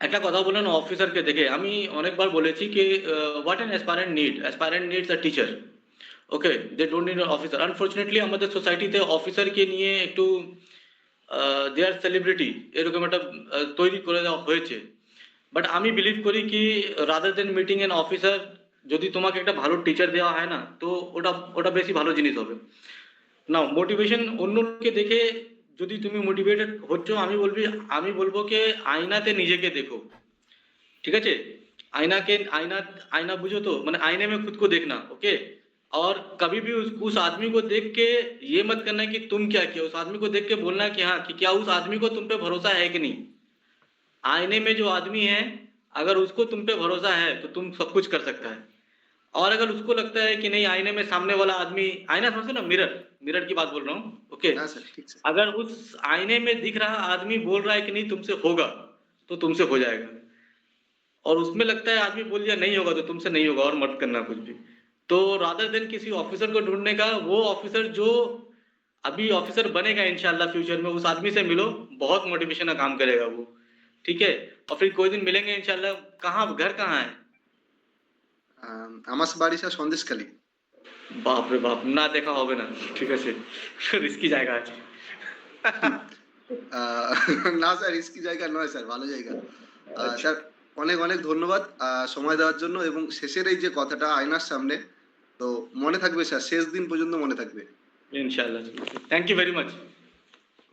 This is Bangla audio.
একটা কথা বলেন অফিসারকে দেখে, আমি অনেকবার বলেছি কি what an aspirant needs a teacher. Okay, they don't need officer. Unfortunately আমাদের সোসাইটিতে অফিসারকে নিয়ে একটু দে আর সেলিব্রিটি এরকম একটা তৈরি করে দেওয়া হয়েছে। বাট আমি বিলিভ করি কি rather than meeting N officer, যদি তোমাকে একটা ভালো টিচার দেওয়া হয় না, তো ওটা ওটা বেশি ভালো জিনিস হবে। না, মোটিভেশন অন্য লোককে দেখে যদি তুমি মোটিভেটেড হচ্ছ, আমি বলবো कि আয়নাতে নিজেকে देखो। ठीक है। आईना के आईना आईना बुझो तो मैंने आईने में खुद को देखना। ओके। और कभी भी उस आदमी को देख के ये मत करना कि तुम क्या किया, उस आदमी को देख के बोलना कि हाँ कि क्या उस आदमी को तुम पे भरोसा है कि नहीं। आईने में जो आदमी है, अगर उसको तुम पे भरोसा है तो तुम सब कुछ कर सकता है। और अगर उसको लगता है कि नहीं, आईने में सामने वाला आदमी, आईना समझो ना, मिरर, मिरर की बात बोल रहा हूँ। ओके। हाँ सर, ठीक सर। अगर उस आईने में दिख रहा आदमी बोल रहा है कि नहीं तुमसे होगा, तो तुमसे हो जाएगा। और उसमें लगता है आदमी बोल दिया नहीं होगा, तो तुमसे नहीं होगा और मत करना कुछ भी। तो रादर देन किसी ऑफिसर को ढूंढने का, वो ऑफिसर जो अभी ऑफिसर बनेगा इंशाल्लाह फ्यूचर में, उस आदमी से मिलो, बहुत मोटिवेशन का काम करेगा वो। ठीक है। और फिर कोई दिन मिलेंगे इंशाल्लाह। कहाँ, घर कहाँ है? আমার বাড়ি স্যার সন্দেশখালী। বাপ রে বাপ, না দেখা হবে না। ঠিক আছে, রিস্কি জায়গা আছে। না স্যার, রিস্কি জায়গা নয় স্যার, ভালো জায়গা। আচ্ছা, স্যার, অনেক অনেক ধন্যবাদ সময় দেওয়ার জন্য, এবং শেষের এই যে কথাটা আয়নার সামনে, তো মনে থাকবে স্যার, শেষ দিন পর্যন্ত মনে থাকবে। ইনশাআল্লাহ। Thank you very much.